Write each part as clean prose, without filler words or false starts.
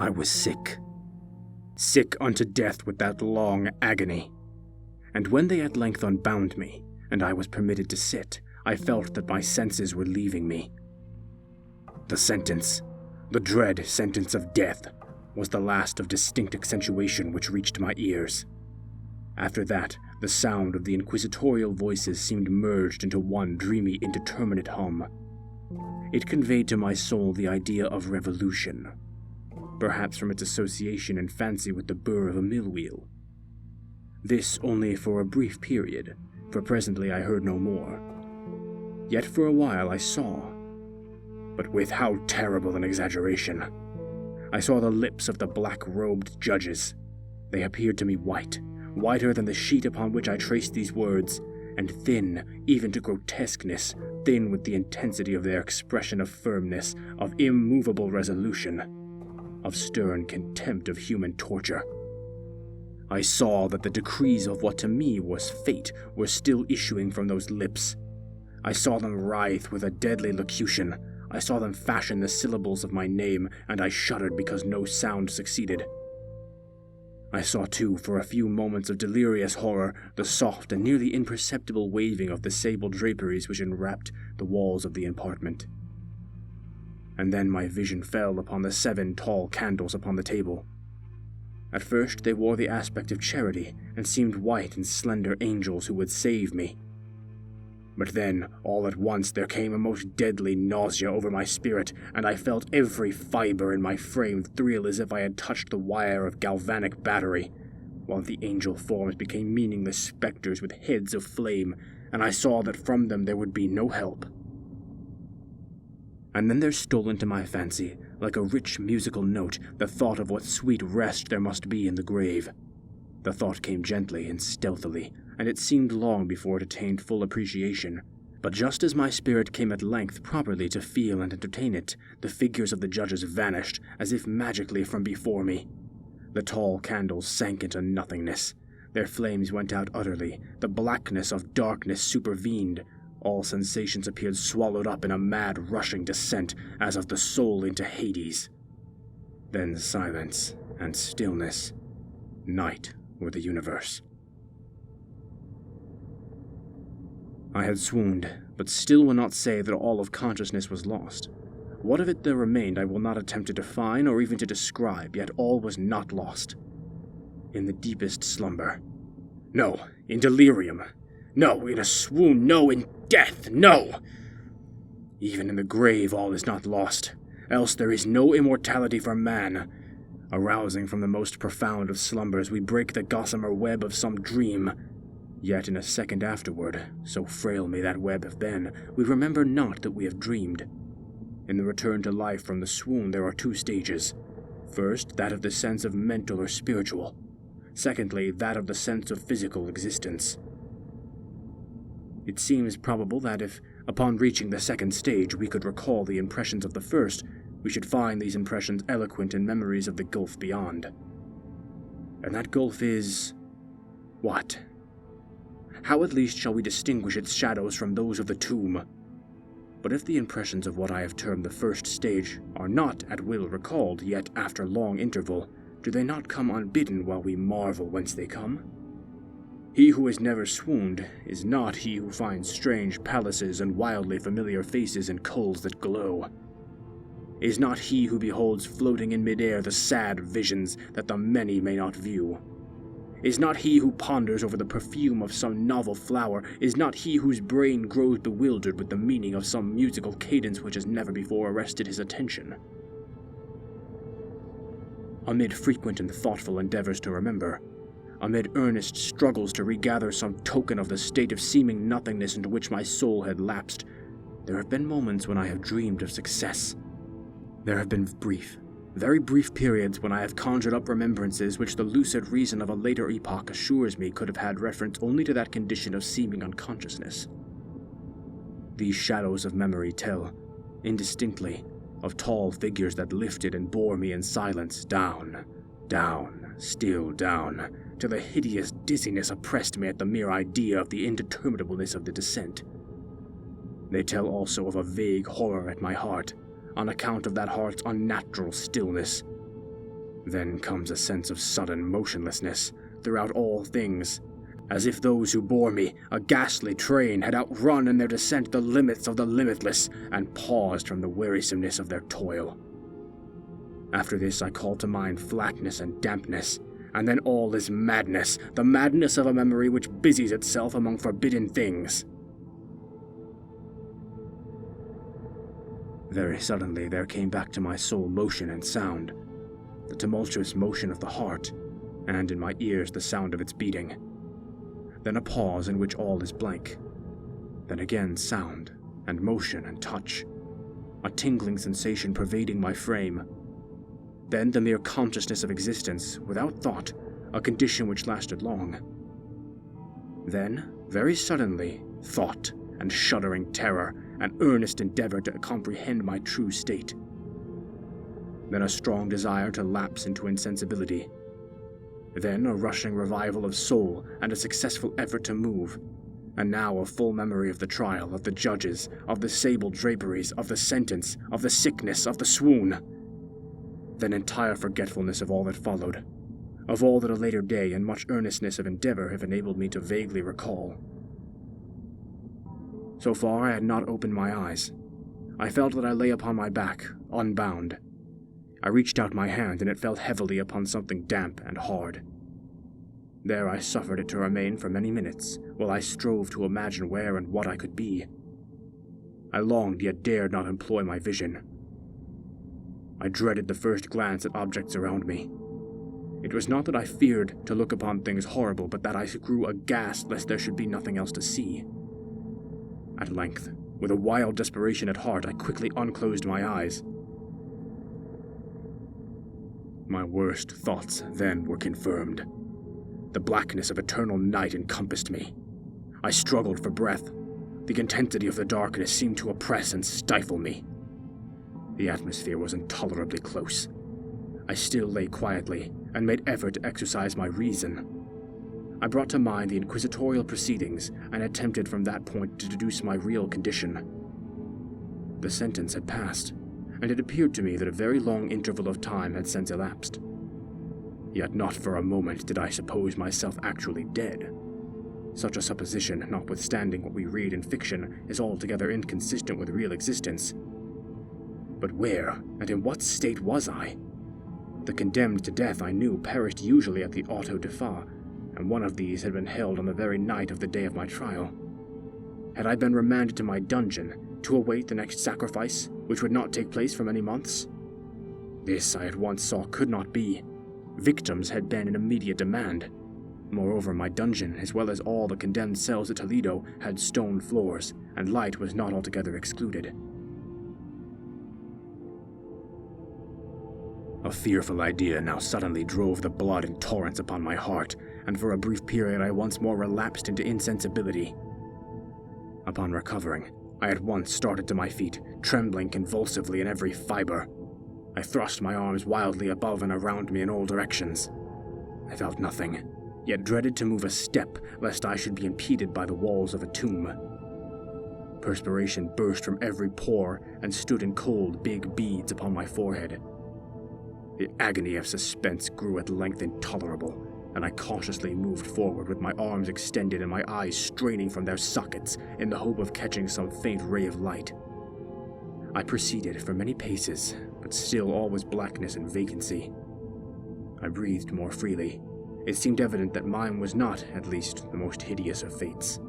I was sick. Sick unto death with that long agony. And when they at length unbound me, and I was permitted to sit, I felt that my senses were leaving me. The sentence, the dread sentence of death, was the last of distinct accentuation which reached my ears. After that, the sound of the inquisitorial voices seemed merged into one dreamy, indeterminate hum. It conveyed to my soul the idea of revolution, perhaps from its association in fancy with the burr of a mill wheel. This only for a brief period, for presently I heard no more. Yet for a while I saw, but with how terrible an exaggeration! I saw the lips of the black-robed judges. They appeared to me white, whiter than the sheet upon which I traced these words, and thin, even to grotesqueness, thin with the intensity of their expression of firmness, of immovable resolution, of stern contempt of human torture. I saw that the decrees of what to me was fate were still issuing from those lips. I saw them writhe with a deadly locution. I saw them fashion the syllables of my name, and I shuddered because no sound succeeded. I saw, too, for a few moments of delirious horror, the soft and nearly imperceptible waving of the sable draperies which enwrapped the walls of the apartment. And then my vision fell upon the 7 tall candles upon the table. At first they wore the aspect of charity, and seemed white and slender angels who would save me. But then, all at once, there came a most deadly nausea over my spirit, and I felt every fiber in my frame thrill as if I had touched the wire of galvanic battery, while the angel forms became meaningless specters with heads of flame, and I saw that from them there would be no help. And then there stole into my fancy, like a rich musical note, the thought of what sweet rest there must be in the grave. The thought came gently and stealthily, and it seemed long before it attained full appreciation. But just as my spirit came at length properly to feel and entertain it, the figures of the judges vanished, as if magically from before me. The tall candles sank into nothingness. Their flames went out utterly. The blackness of darkness supervened. All sensations appeared swallowed up in a mad rushing descent, as of the soul into Hades. Then silence and stillness. Night were the universe. I had swooned, but still will not say that all of consciousness was lost. What of it there remained I will not attempt to define or even to describe, yet all was not lost. In the deepest slumber. No, in delirium. No, in a swoon. No, in death. No! Even in the grave all is not lost, else there is no immortality for man. Arousing from the most profound of slumbers, we break the gossamer web of some dream. Yet in a second afterward, so frail may that web have been, we remember not that we have dreamed. In the return to life from the swoon there are 2 stages. First, that of the sense of mental or spiritual. Secondly, that of the sense of physical existence. It seems probable that if, upon reaching the second stage, we could recall the impressions of the first, we should find these impressions eloquent in memories of the gulf beyond. And that gulf is... what? How at least shall we distinguish its shadows from those of the tomb? But if the impressions of what I have termed the first stage are not at will recalled, yet after long interval, do they not come unbidden while we marvel whence they come? He who has never swooned is not he who finds strange palaces and wildly familiar faces and coals that glow. Is not he who beholds floating in midair the sad visions that the many may not view. Is not he who ponders over the perfume of some novel flower, is not he whose brain grows bewildered with the meaning of some musical cadence which has never before arrested his attention. Amid frequent and thoughtful endeavors to remember, amid earnest struggles to regather some token of the state of seeming nothingness into which my soul had lapsed, there have been moments when I have dreamed of success. There have been brief, very brief periods when I have conjured up remembrances which the lucid reason of a later epoch assures me could have had reference only to that condition of seeming unconsciousness. These shadows of memory tell, indistinctly, of tall figures that lifted and bore me in silence down, down, still down, till a hideous dizziness oppressed me at the mere idea of the indeterminableness of the descent. They tell also of a vague horror at my heart, on account of that heart's unnatural stillness. Then comes a sense of sudden motionlessness throughout all things, as if those who bore me, a ghastly train, had outrun in their descent the limits of the limitless and paused from the wearisomeness of their toil. After this I call to mind flatness and dampness, and then all is madness, the madness of a memory which busies itself among forbidden things. Very suddenly there came back to my soul motion and sound, the tumultuous motion of the heart, and in my ears the sound of its beating. Then a pause in which all is blank. Then again sound, and motion and touch, a tingling sensation pervading my frame. Then the mere consciousness of existence, without thought, a condition which lasted long. Then, very suddenly, thought and shuddering terror, an earnest endeavor to comprehend my true state. Then a strong desire to lapse into insensibility. Then a rushing revival of soul and a successful effort to move. And now a full memory of the trial, of the judges, of the sable draperies, of the sentence, of the sickness, of the swoon. Then entire forgetfulness of all that followed, of all that a later day and much earnestness of endeavor have enabled me to vaguely recall. So far I had not opened my eyes. I felt that I lay upon my back, unbound. I reached out my hand, and it fell heavily upon something damp and hard. There I suffered it to remain for many minutes, while I strove to imagine where and what I could be. I longed, yet dared not employ my vision. I dreaded the first glance at objects around me. It was not that I feared to look upon things horrible, but that I grew aghast lest there should be nothing else to see. At length, with a wild desperation at heart, I quickly unclosed my eyes. My worst thoughts then were confirmed. The blackness of eternal night encompassed me. I struggled for breath. The intensity of the darkness seemed to oppress and stifle me. The atmosphere was intolerably close. I still lay quietly, and made effort to exercise my reason. I brought to mind the inquisitorial proceedings, and attempted from that point to deduce my real condition. The sentence had passed, and it appeared to me that a very long interval of time had since elapsed. Yet not for a moment did I suppose myself actually dead. Such a supposition, notwithstanding what we read in fiction, is altogether inconsistent with real existence. But where, and in what state was I? The condemned to death, I knew, perished usually at the auto de fe, and one of these had been held on the very night of the day of my trial. Had I been remanded to my dungeon, to await the next sacrifice, which would not take place for many months? This, I at once saw, could not be. Victims had been in immediate demand. Moreover, my dungeon, as well as all the condemned cells at Toledo, had stone floors, and light was not altogether excluded. A fearful idea now suddenly drove the blood in torrents upon my heart, and for a brief period I once more relapsed into insensibility. Upon recovering, I at once started to my feet, trembling convulsively in every fiber. I thrust my arms wildly above and around me in all directions. I felt nothing, yet dreaded to move a step, lest I should be impeded by the walls of a tomb. Perspiration burst from every pore and stood in cold, big beads upon my forehead. The agony of suspense grew at length intolerable, and I cautiously moved forward with my arms extended and my eyes straining from their sockets in the hope of catching some faint ray of light. I proceeded for many paces, but still all was blackness and vacancy. I breathed more freely. It seemed evident that mine was not, at least, the most hideous of fates.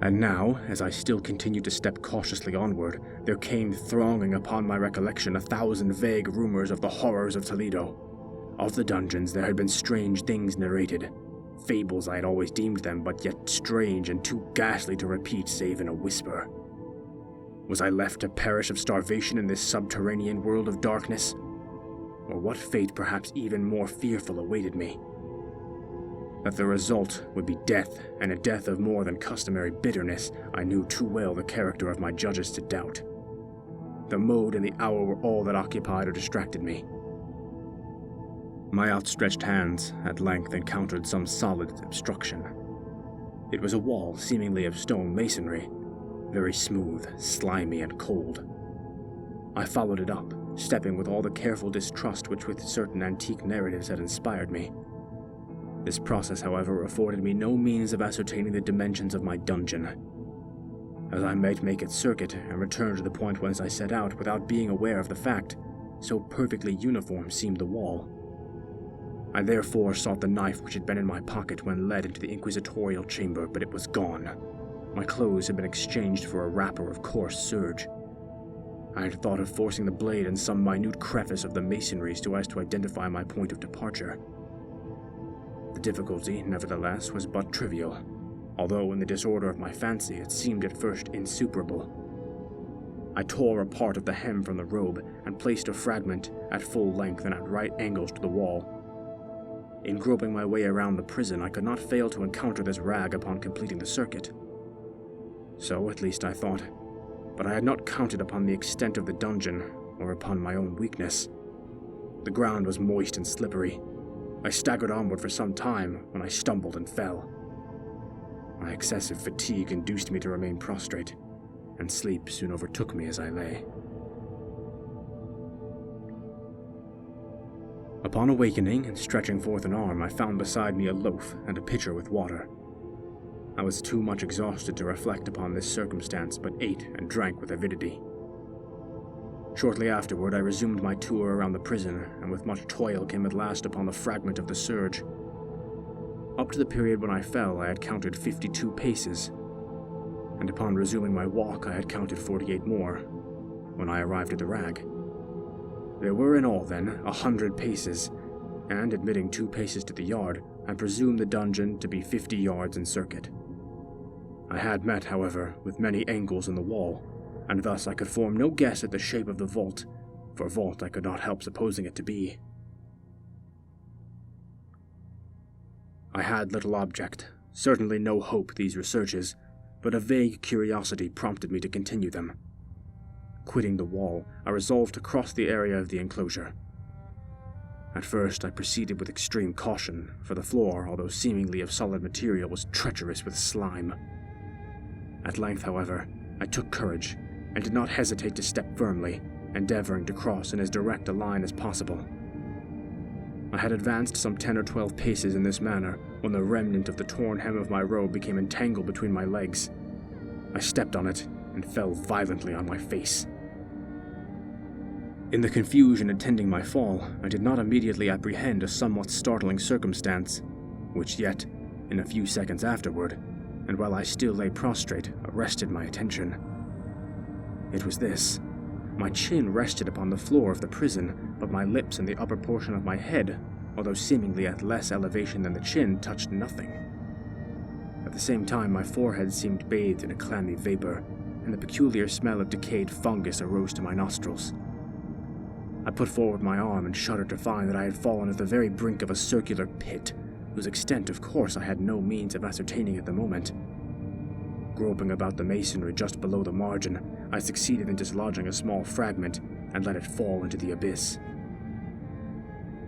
And now, as I still continued to step cautiously onward, there came thronging upon my recollection 1,000 vague rumors of the horrors of Toledo. Of the dungeons there had been strange things narrated. Fables I had always deemed them, but yet strange and too ghastly to repeat save in a whisper. Was I left to perish of starvation in this subterranean world of darkness? Or what fate perhaps even more fearful awaited me? That the result would be death, and a death of more than customary bitterness, I knew too well the character of my judges to doubt. The mode and the hour were all that occupied or distracted me. My outstretched hands at length encountered some solid obstruction. It was a wall seemingly of stone masonry, very smooth, slimy, and cold. I followed it up, stepping with all the careful distrust which with certain antique narratives had inspired me. This process, however, afforded me no means of ascertaining the dimensions of my dungeon, as I might make its circuit and return to the point whence I set out without being aware of the fact, so perfectly uniform seemed the wall. I therefore sought the knife which had been in my pocket when led into the inquisitorial chamber, but it was gone. My clothes had been exchanged for a wrapper of coarse serge. I had thought of forcing the blade in some minute crevice of the masonry so as to identify my point of departure. The difficulty, nevertheless, was but trivial, although in the disorder of my fancy it seemed at first insuperable. I tore a part of the hem from the robe and placed a fragment at full length and at right angles to the wall. In groping my way around the prison, I could not fail to encounter this rag upon completing the circuit. So, at least, I thought, but I had not counted upon the extent of the dungeon or upon my own weakness. The ground was moist and slippery. I staggered onward for some time when I stumbled and fell. My excessive fatigue induced me to remain prostrate, and sleep soon overtook me as I lay. Upon awakening and stretching forth an arm, I found beside me a loaf and a pitcher with water. I was too much exhausted to reflect upon this circumstance, but ate and drank with avidity. Shortly afterward, I resumed my tour around the prison, and with much toil came at last upon the fragment of the serge. Up to the period when I fell, I had counted 52 paces, and upon resuming my walk, I had counted 48 more, when I arrived at the rag. There were in all, then, 100 paces, and, admitting 2 paces to the yard, I presumed the dungeon to be 50 yards in circuit. I had met, however, with many angles in the wall, and thus I could form no guess at the shape of the vault, for vault I could not help supposing it to be. I had little object, certainly no hope these researches, but a vague curiosity prompted me to continue them. Quitting the wall, I resolved to cross the area of the enclosure. At first, I proceeded with extreme caution, for the floor, although seemingly of solid material, was treacherous with slime. At length, however, I took courage, and did not hesitate to step firmly, endeavoring to cross in as direct a line as possible. I had advanced some 10 or 12 paces in this manner when the remnant of the torn hem of my robe became entangled between my legs. I stepped on it and fell violently on my face. In the confusion attending my fall, I did not immediately apprehend a somewhat startling circumstance, which yet, in a few seconds afterward, and while I still lay prostrate, arrested my attention. It was this. My chin rested upon the floor of the prison, but my lips and the upper portion of my head, although seemingly at less elevation than the chin, touched nothing. At the same time, my forehead seemed bathed in a clammy vapor, and the peculiar smell of decayed fungus arose to my nostrils. I put forward my arm and shuddered to find that I had fallen at the very brink of a circular pit, whose extent, of course, I had no means of ascertaining at the moment. Groping about the masonry just below the margin, I succeeded in dislodging a small fragment and let it fall into the abyss.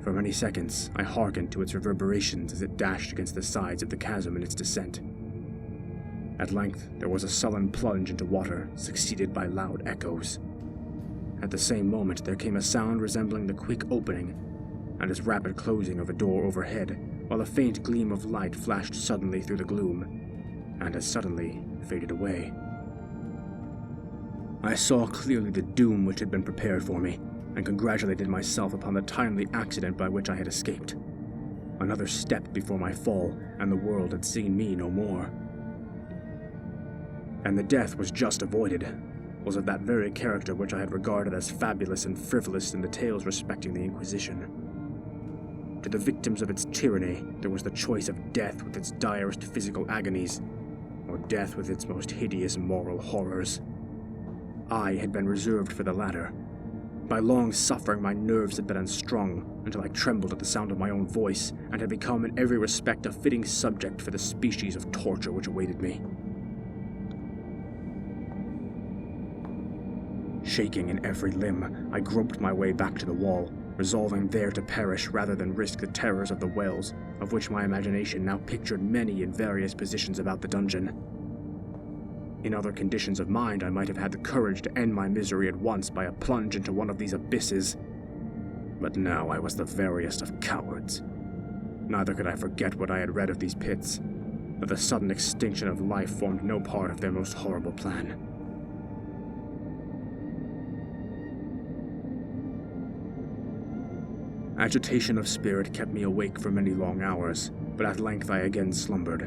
For many seconds, I hearkened to its reverberations as it dashed against the sides of the chasm in its descent. At length, there was a sullen plunge into water, succeeded by loud echoes. At the same moment, there came a sound resembling the quick opening and as rapid closing of a door overhead, while a faint gleam of light flashed suddenly through the gloom, and as suddenly faded away. I saw clearly the doom which had been prepared for me, and congratulated myself upon the timely accident by which I had escaped. Another step before my fall, and the world had seen me no more. And the death was just avoided was of that very character which I had regarded as fabulous and frivolous in the tales respecting the Inquisition. To the victims of its tyranny, there was the choice of death with its direst physical agonies, or death with its most hideous moral horrors. I had been reserved for the latter. By long suffering, my nerves had been unstrung until I trembled at the sound of my own voice, and had become in every respect a fitting subject for the species of torture which awaited me. Shaking in every limb, I groped my way back to the wall, resolving there to perish rather than risk the terrors of the wells, of which my imagination now pictured many in various positions about the dungeon. In other conditions of mind, I might have had the courage to end my misery at once by a plunge into one of these abysses. But now I was the veriest of cowards. Neither could I forget what I had read of these pits, that the sudden extinction of life formed no part of their most horrible plan. Agitation of spirit kept me awake for many long hours, but at length I again slumbered.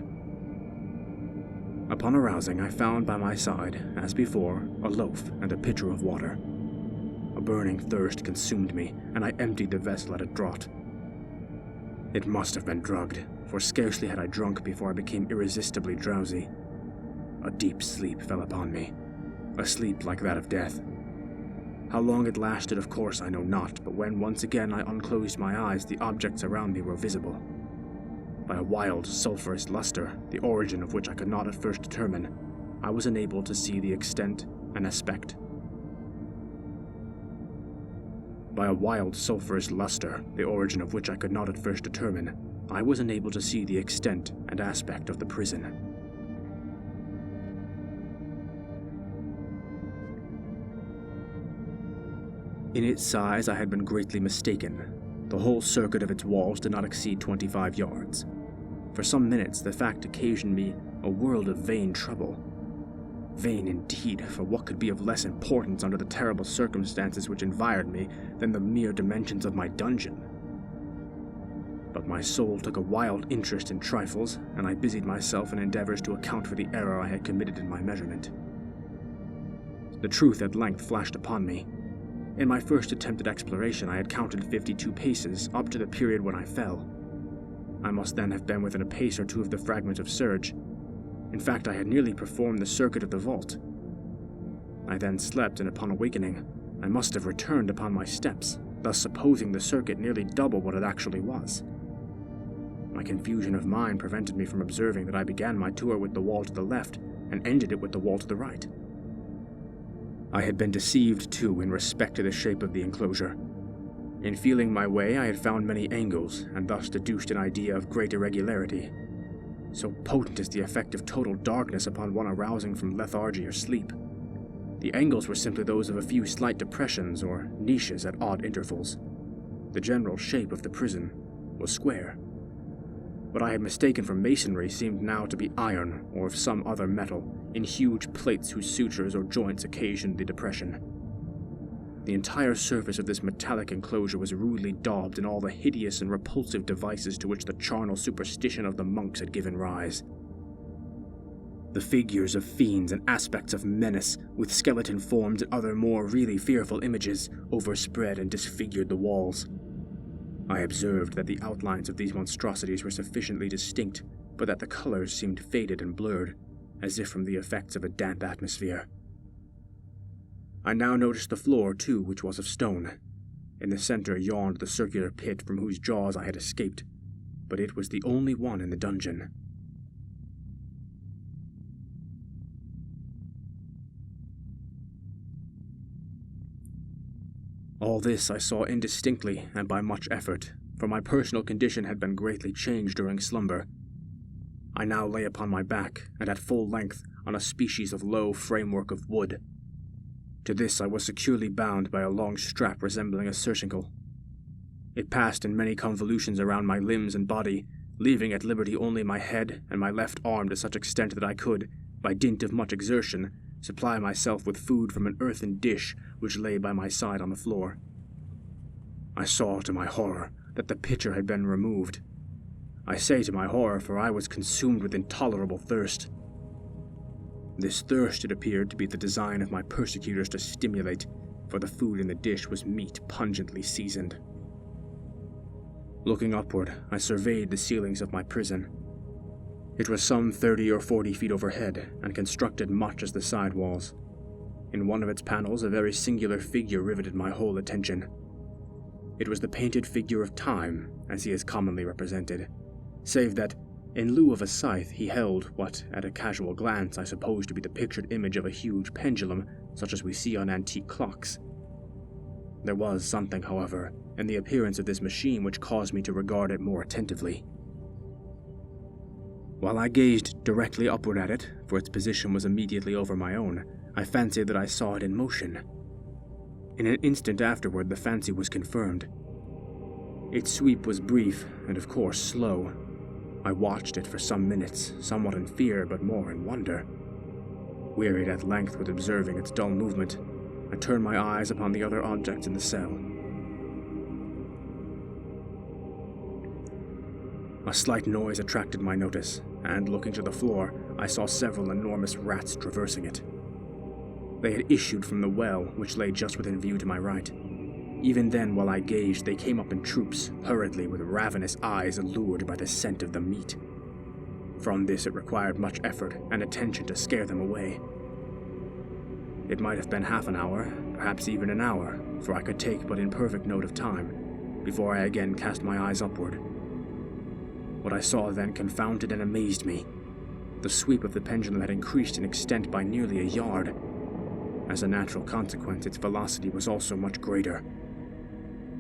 Upon arousing, I found by my side, as before, a loaf and a pitcher of water. A burning thirst consumed me, and I emptied the vessel at a draught. It must have been drugged, for scarcely had I drunk before I became irresistibly drowsy. A deep sleep fell upon me, a sleep like that of death. How long it lasted, of course, I know not, but when once again I unclosed my eyes, the objects around me were visible. By a wild, sulphurous luster, the origin of which I could not at first determine, I was enabled to see the extent and aspect. By a wild, sulphurous luster, the origin of which I could not at first determine, I was enabled to see the extent and aspect of the prison. In its size I had been greatly mistaken. The whole circuit of its walls did not exceed 25 yards. For some minutes the fact occasioned me a world of vain trouble. Vain indeed, for what could be of less importance under the terrible circumstances which environed me than the mere dimensions of my dungeon? But my soul took a wild interest in trifles, and I busied myself in endeavors to account for the error I had committed in my measurement. The truth at length flashed upon me. In my first attempt at exploration, I had counted 52 paces, up to the period when I fell. I must then have been within a pace or two of the fragment of serge. In fact, I had nearly performed the circuit of the vault. I then slept, and upon awakening, I must have returned upon my steps, thus supposing the circuit nearly double what it actually was. My confusion of mind prevented me from observing that I began my tour with the wall to the left, and ended it with the wall to the right. I had been deceived, too, in respect to the shape of the enclosure. In feeling my way, I had found many angles, and thus deduced an idea of great irregularity. So potent is the effect of total darkness upon one arousing from lethargy or sleep. The angles were simply those of a few slight depressions or niches at odd intervals. The general shape of the prison was square. What I had mistaken for masonry seemed now to be iron or of some other metal, in huge plates whose sutures or joints occasioned the depression. The entire surface of this metallic enclosure was rudely daubed in all the hideous and repulsive devices to which the charnel superstition of the monks had given rise. The figures of fiends and aspects of menace, with skeleton forms and other more really fearful images, overspread and disfigured the walls. I observed that the outlines of these monstrosities were sufficiently distinct, but that the colors seemed faded and blurred, as if from the effects of a damp atmosphere. I now noticed the floor, too, which was of stone. In the center yawned the circular pit from whose jaws I had escaped, but it was the only one in the dungeon. All this I saw indistinctly and by much effort, for my personal condition had been greatly changed during slumber. I now lay upon my back, and at full length, on a species of low framework of wood. To this I was securely bound by a long strap resembling a surcingle. It passed in many convolutions around my limbs and body, leaving at liberty only my head and my left arm to such extent that I could, by dint of much exertion, supply myself with food from an earthen dish which lay by my side on the floor. I saw, to my horror, that the pitcher had been removed. I say to my horror, for I was consumed with intolerable thirst. This thirst, it appeared, to be the design of my persecutors to stimulate, for the food in the dish was meat pungently seasoned. Looking upward, I surveyed the ceilings of my prison. It was some 30 or 40 feet overhead, and constructed much as the side walls. In one of its panels, a very singular figure riveted my whole attention. It was the painted figure of Time, as he is commonly represented, save that, in lieu of a scythe, he held what, at a casual glance, I supposed to be the pictured image of a huge pendulum, such as we see on antique clocks. There was something, however, in the appearance of this machine which caused me to regard it more attentively. While I gazed directly upward at it, for its position was immediately over my own, I fancied that I saw it in motion. In an instant afterward, the fancy was confirmed. Its sweep was brief and, of course, slow. I watched it for some minutes, somewhat in fear but more in wonder. Wearied at length with observing its dull movement, I turned my eyes upon the other objects in the cell. A slight noise attracted my notice, and looking to the floor, I saw several enormous rats traversing it. They had issued from the well, which lay just within view to my right. Even then, while I gazed, they came up in troops, hurriedly, with ravenous eyes allured by the scent of the meat. From this it required much effort and attention to scare them away. It might have been half an hour, perhaps even an hour, for I could take but imperfect note of time, before I again cast my eyes upward. What I saw then confounded and amazed me. The sweep of the pendulum had increased in extent by nearly a yard. As a natural consequence, its velocity was also much greater.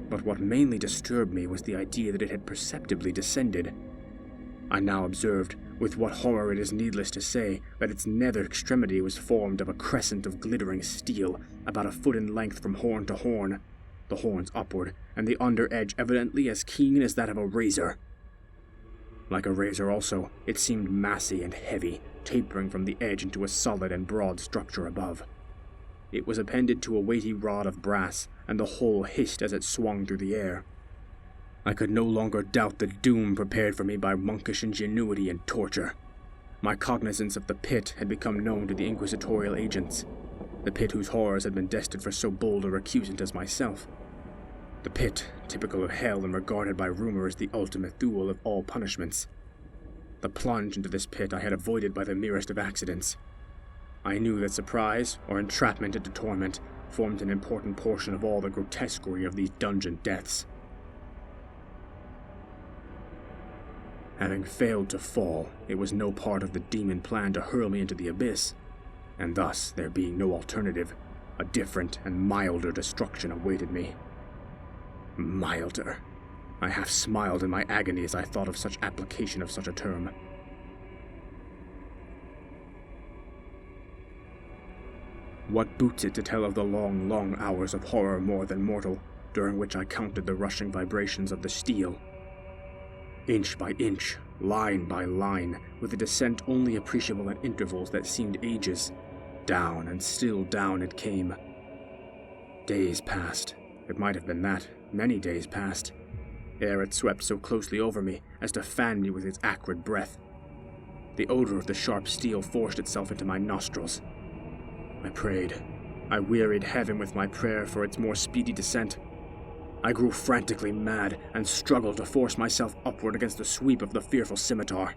But what mainly disturbed me was the idea that it had perceptibly descended. I now observed, with what horror it is needless to say, that its nether extremity was formed of a crescent of glittering steel, about a foot in length from horn to horn, the horns upward, and the under edge evidently as keen as that of a razor. Like a razor also, it seemed massy and heavy, tapering from the edge into a solid and broad structure above. It was appended to a weighty rod of brass, and the whole hissed as it swung through the air. I could no longer doubt the doom prepared for me by monkish ingenuity and torture. My cognizance of the pit had become known to the inquisitorial agents, the pit whose horrors had been destined for so bold a recusant as myself. The pit, typical of hell and regarded by rumor as the ultimate Thule of all punishments. The plunge into this pit I had avoided by the merest of accidents. I knew that surprise, or entrapment into torment, formed an important portion of all the grotesquerie of these dungeon deaths. Having failed to fall, it was no part of the demon plan to hurl me into the abyss, and thus, there being no alternative, a different and milder destruction awaited me. Milder. I half smiled in my agony as I thought of such application of such a term. What boots it to tell of the long, long hours of horror more than mortal, during which I counted the rushing vibrations of the steel. Inch by inch, line by line, with a descent only appreciable at intervals that seemed ages, down and still down it came. Days passed. It might have been that, many days passed, ere it swept so closely over me as to fan me with its acrid breath. The odor of the sharp steel forced itself into my nostrils. I prayed. I wearied heaven with my prayer for its more speedy descent. I grew frantically mad and struggled to force myself upward against the sweep of the fearful scimitar.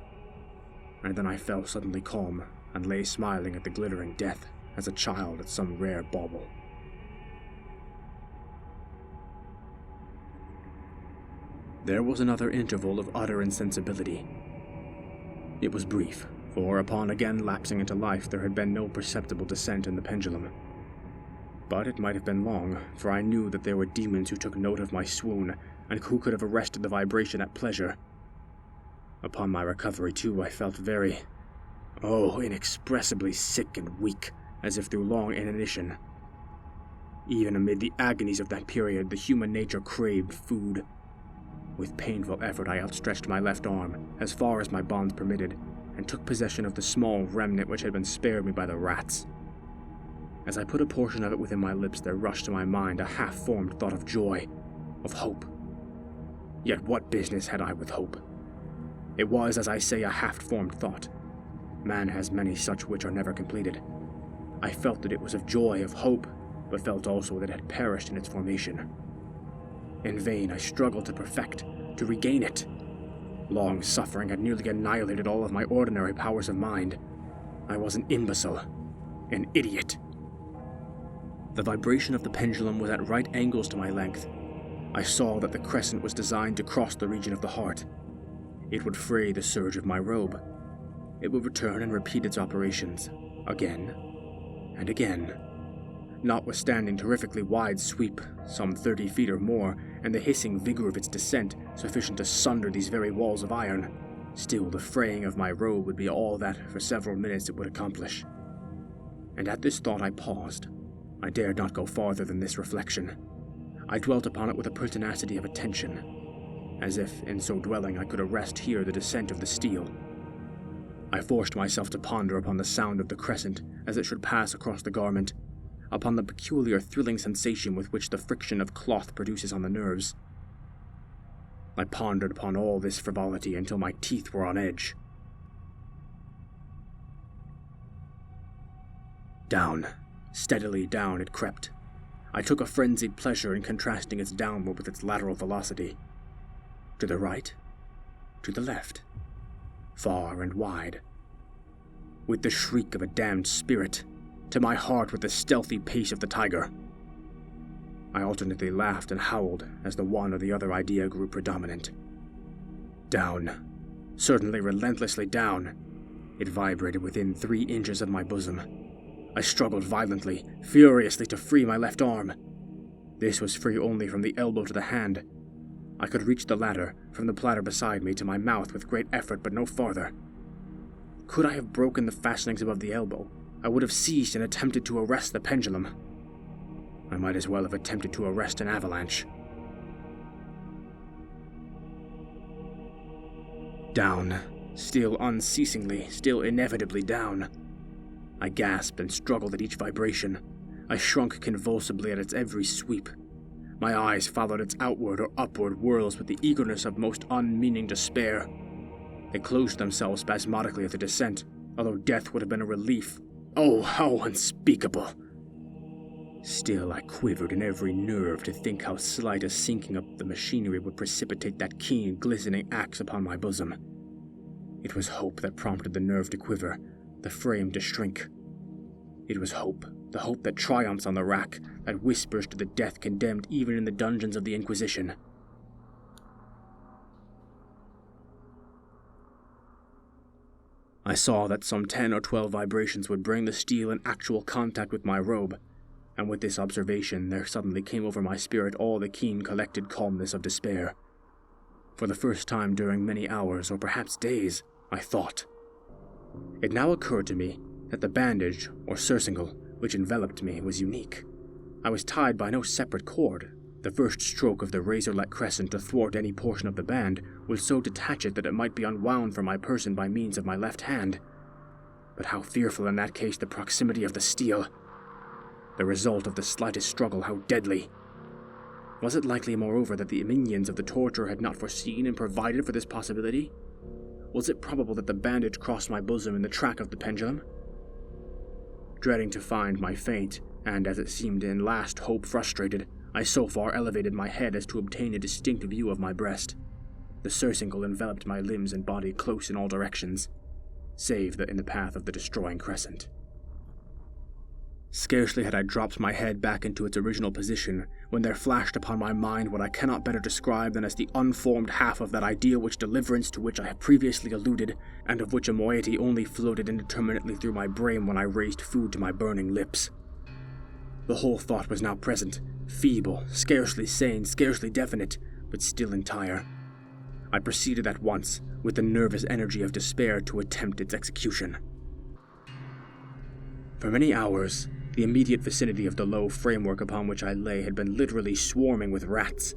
And then I fell suddenly calm and lay smiling at the glittering death as a child at some rare bauble. There was another interval of utter insensibility. It was brief, for upon again lapsing into life there had been no perceptible descent in the pendulum. But it might have been long, for I knew that there were demons who took note of my swoon, and who could have arrested the vibration at pleasure. Upon my recovery, too, I felt inexpressibly sick and weak, as if through long inanition. Even amid the agonies of that period, the human nature craved food. With painful effort I outstretched my left arm, as far as my bonds permitted, and took possession of the small remnant which had been spared me by the rats. As I put a portion of it within my lips, there rushed to my mind a half-formed thought of joy, of hope. Yet what business had I with hope? It was, as I say, a half-formed thought. Man has many such which are never completed. I felt that it was of joy, of hope, but felt also that it had perished in its formation. In vain I struggled to perfect, to regain it. Long suffering had nearly annihilated all of my ordinary powers of mind. I was an imbecile, an idiot. The vibration of the pendulum was at right angles to my length. I saw that the crescent was designed to cross the region of the heart. It would fray the serge of my robe. It would return and repeat its operations, again and again. Notwithstanding terrifically wide sweep, some 30 feet or more, and the hissing vigor of its descent, sufficient to sunder these very walls of iron, Still, the fraying of my robe would be all that, for several minutes, it would accomplish. And at this thought I paused. I dared not go farther than this reflection. I dwelt upon it with a pertinacity of attention, as if, in so dwelling, I could arrest here the descent of the steel. I forced myself to ponder upon the sound of the crescent as it should pass across the garment, upon the peculiar thrilling sensation with which the friction of cloth produces on the nerves. I pondered upon all this frivolity until my teeth were on edge. Down, steadily down it crept. I took a frenzied pleasure in contrasting its downward with its lateral velocity. To the right, to the left, far and wide. With the shriek of a damned spirit, to my heart with the stealthy pace of the tiger. I alternately laughed and howled as the one or the other idea grew predominant. Down, certainly relentlessly down. It vibrated within 3 inches of my bosom. I struggled violently, furiously to free my left arm. This was free only from the elbow to the hand. I could reach the latter, from the platter beside me to my mouth with great effort, but no farther. Could I have broken the fastenings above the elbow, I would have seized and attempted to arrest the pendulum. I might as well have attempted to arrest an avalanche. Down, still unceasingly, still inevitably down. I gasped and struggled at each vibration. I shrunk convulsively at its every sweep. My eyes followed its outward or upward whirls with the eagerness of most unmeaning despair. They closed themselves spasmodically at the descent, although death would have been a relief. Oh, how unspeakable! Still, I quivered in every nerve to think how slight a sinking of the machinery would precipitate that keen, glistening axe upon my bosom. It was hope that prompted the nerve to quiver, the frame to shrink. It was hope, the hope that triumphs on the rack, that whispers to the death condemned even in the dungeons of the Inquisition. I saw that some 10 or 12 vibrations would bring the steel in actual contact with my robe, and with this observation there suddenly came over my spirit all the keen collected calmness of despair. For the first time during many hours, or perhaps days, I thought. It now occurred to me that the bandage, or surcingle, which enveloped me was unique. I was tied by no separate cord. The first stroke of the razor-like crescent to thwart any portion of the band will so detach it that it might be unwound from my person by means of my left hand. But how fearful in that case the proximity of the steel! The result of the slightest struggle, how deadly! Was it likely, moreover, that the minions of the torturer had not foreseen and provided for this possibility? Was it probable that the bandage crossed my bosom in the track of the pendulum? Dreading to find my fate, and as it seemed in last hope frustrated, I so far elevated my head as to obtain a distinct view of my breast. The surcingle enveloped my limbs and body close in all directions, save that in the path of the destroying crescent. Scarcely had I dropped my head back into its original position when there flashed upon my mind what I cannot better describe than as the unformed half of that ideal deliverance to which I have previously alluded, and of which a moiety only floated indeterminately through my brain when I raised food to my burning lips. The whole thought was now present, feeble, scarcely sane, scarcely definite, but still entire. I proceeded at once, with the nervous energy of despair, to attempt its execution. For many hours, the immediate vicinity of the low framework upon which I lay had been literally swarming with rats.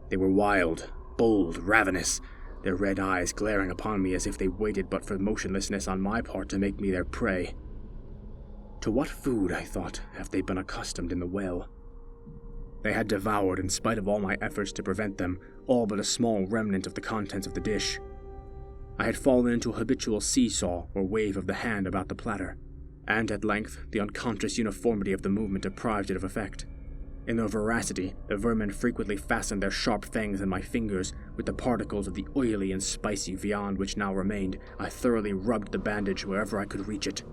They were wild, bold, ravenous, their red eyes glaring upon me as if they waited but for motionlessness on my part to make me their prey. To what food, I thought, have they been accustomed in the well? They had devoured, in spite of all my efforts to prevent them, all but a small remnant of the contents of the dish. I had fallen into a habitual seesaw or wave of the hand about the platter, and at length the unconscious uniformity of the movement deprived it of effect. In their voracity, the vermin frequently fastened their sharp fangs in my fingers. With the particles of the oily and spicy viand which now remained, I thoroughly rubbed the bandage wherever I could reach it.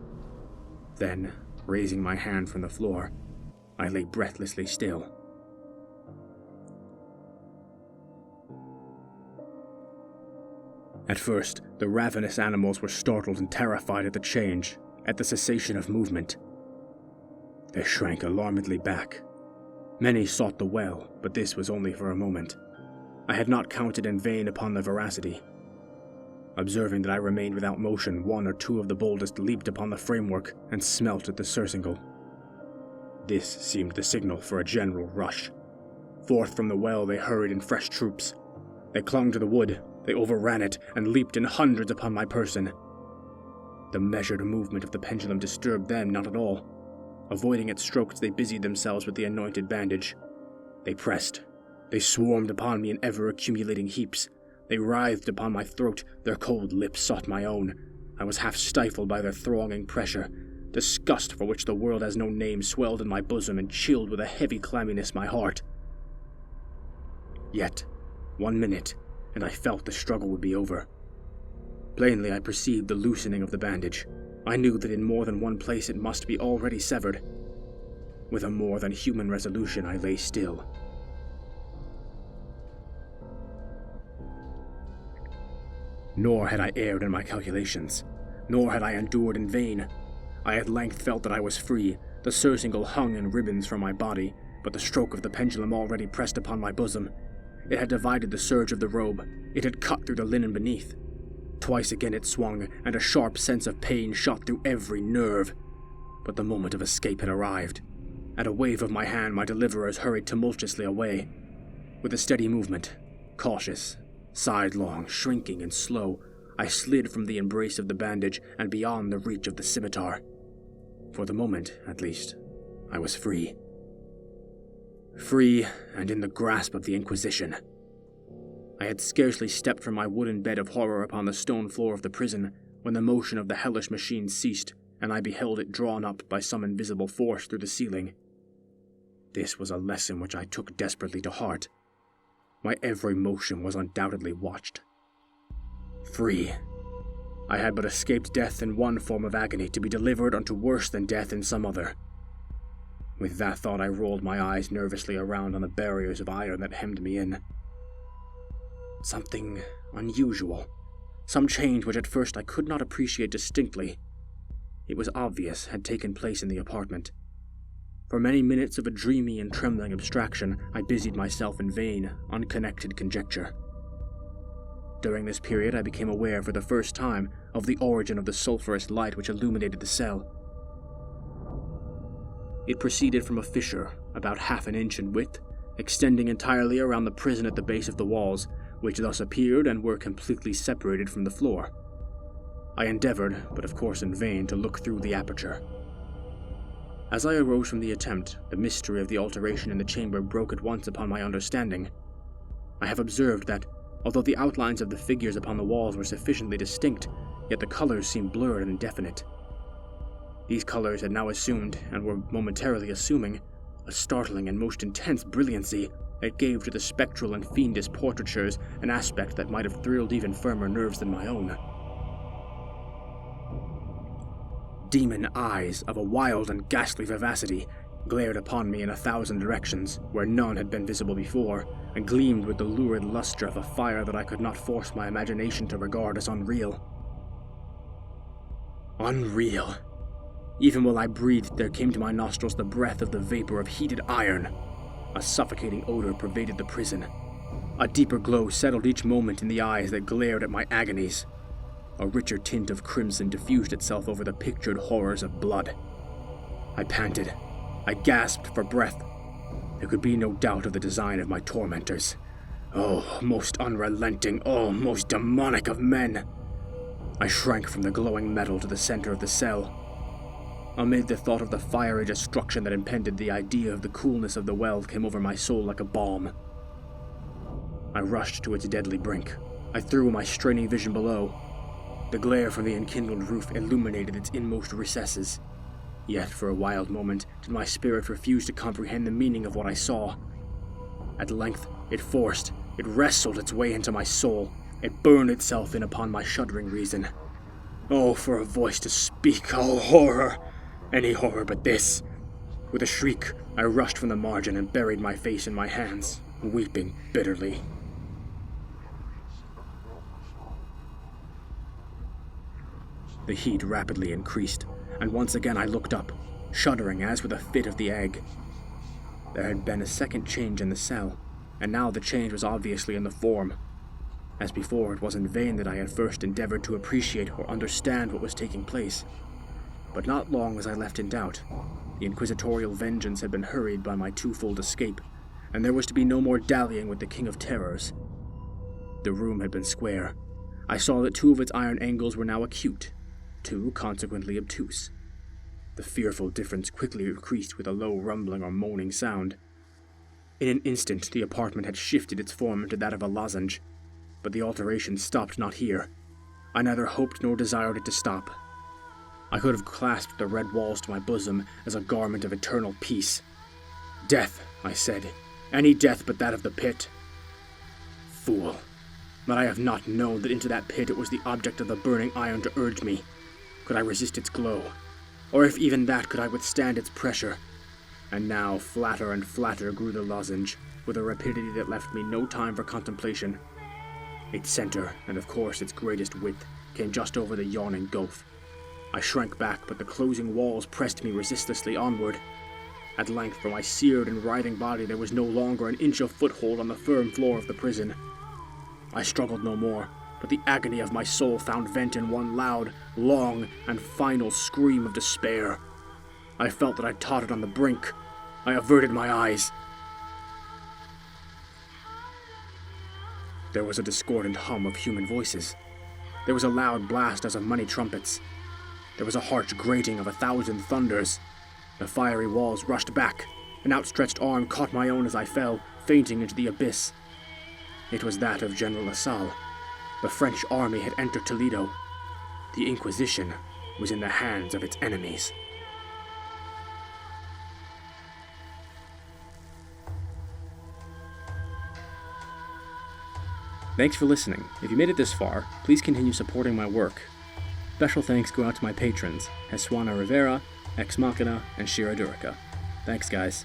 Then, raising my hand from the floor, I lay breathlessly still. At first, the ravenous animals were startled and terrified at the change, at the cessation of movement. They shrank alarmedly back. Many sought the well, but this was only for a moment. I had not counted in vain upon their voracity. Observing that I remained without motion, one or two of the boldest leaped upon the framework and smelt at the surcingle. This seemed the signal for a general rush. Forth from the well they hurried in fresh troops. They clung to the wood, they overran it, and leaped in hundreds upon my person. The measured movement of the pendulum disturbed them not at all. Avoiding its strokes, they busied themselves with the anointed bandage. They pressed. They swarmed upon me in ever-accumulating heaps. They writhed upon my throat, their cold lips sought my own. I was half stifled by their thronging pressure. Disgust for which the world has no name swelled in my bosom and chilled with a heavy clamminess my heart. Yet, 1 minute, and I felt the struggle would be over. Plainly I perceived the loosening of the bandage. I knew that in more than one place it must be already severed. With a more than human resolution I lay still. Nor had I erred in my calculations, nor had I endured in vain. I at length felt that I was free. The surcingle hung in ribbons from my body, but the stroke of the pendulum already pressed upon my bosom. It had divided the serge of the robe. It had cut through the linen beneath. Twice again it swung, and a sharp sense of pain shot through every nerve. But the moment of escape had arrived. At a wave of my hand, my deliverers hurried tumultuously away. With a steady movement, cautious, sidelong, shrinking and slow, I slid from the embrace of the bandage and beyond the reach of the scimitar. For the moment, at least, I was free. Free and in the grasp of the Inquisition. I had scarcely stepped from my wooden bed of horror upon the stone floor of the prison when the motion of the hellish machine ceased, and I beheld it drawn up by some invisible force through the ceiling. This was a lesson which I took desperately to heart. My every motion was undoubtedly watched. Free. I had but escaped death in one form of agony to be delivered unto worse than death in some other. With that thought I rolled my eyes nervously around on the barriers of iron that hemmed me in. Something unusual. Some change which at first I could not appreciate distinctly. It was obvious had taken place in the apartment. For many minutes of a dreamy and trembling abstraction, I busied myself in vain, unconnected conjecture. During this period I became aware for the first time of the origin of the sulphurous light which illuminated the cell. It proceeded from a fissure about half an inch in width, extending entirely around the prison at the base of the walls, which thus appeared and were completely separated from the floor. I endeavored, but of course in vain, to look through the aperture. As I arose from the attempt, the mystery of the alteration in the chamber broke at once upon my understanding. I have observed that, although the outlines of the figures upon the walls were sufficiently distinct, yet the colors seemed blurred and indefinite. These colors had now assumed, and were momentarily assuming, a startling and most intense brilliancy that gave to the spectral and fiendish portraitures an aspect that might have thrilled even firmer nerves than my own. Demon eyes of a wild and ghastly vivacity glared upon me in 1,000 directions, where none had been visible before, and gleamed with the lurid luster of a fire that I could not force my imagination to regard as unreal. Unreal. Even while I breathed, there came to my nostrils the breath of the vapor of heated iron. A suffocating odor pervaded the prison. A deeper glow settled each moment in the eyes that glared at my agonies. A richer tint of crimson diffused itself over the pictured horrors of blood. I panted. I gasped for breath. There could be no doubt of the design of my tormentors. Oh, most unrelenting, oh, most demonic of men! I shrank from the glowing metal to the center of the cell. Amid the thought of the fiery destruction that impended, the idea of the coolness of the well came over my soul like a balm. I rushed to its deadly brink. I threw my straining vision below. The glare from the enkindled roof illuminated its inmost recesses. Yet for a wild moment did my spirit refuse to comprehend the meaning of what I saw. At length it wrestled its way into my soul. It burned itself in upon my shuddering reason. Oh, for a voice to speak! Oh, horror! Any horror but this! With a shriek, I rushed from the margin and buried my face in my hands, weeping bitterly. The heat rapidly increased, and once again I looked up, shuddering as with a fit of the ague. There had been a second change in the cell, and now the change was obviously in the form. As before, it was in vain that I at first endeavored to appreciate or understand what was taking place. But not long was I left in doubt. The inquisitorial vengeance had been hurried by my twofold escape, and there was to be no more dallying with the King of Terrors. The room had been square. I saw that 2 of its iron angles were now acute, 2 consequently obtuse. The fearful difference quickly increased with a low rumbling or moaning sound. In an instant the apartment had shifted its form into that of a lozenge, but the alteration stopped not here. I neither hoped nor desired it to stop. I could have clasped the red walls to my bosom as a garment of eternal peace. "Death," I said, "any death but that of the pit." Fool! But I have not known that into that pit it was the object of the burning iron to urge me. Could I resist its glow? Or if even that, could I withstand its pressure? And now flatter and flatter grew the lozenge, with a rapidity that left me no time for contemplation. Its center, and of course its greatest width, came just over the yawning gulf. I shrank back, but the closing walls pressed me resistlessly onward. At length, for my seared and writhing body, there was no longer an inch of foothold on the firm floor of the prison. I struggled no more, but the agony of my soul found vent in one loud, long, and final scream of despair. I felt that I tottered on the brink. I averted my eyes. There was a discordant hum of human voices. There was a loud blast as of many trumpets. There was a harsh grating of 1,000 thunders. The fiery walls rushed back. An outstretched arm caught my own as I fell, fainting into the abyss. It was that of General Lassalle. The French army had entered Toledo. The Inquisition was in the hands of its enemies. Thanks for listening. If you made it this far, please continue supporting my work. Special thanks go out to my patrons, Heswana Rivera, Ex Machina, and Shira Durica. Thanks, guys.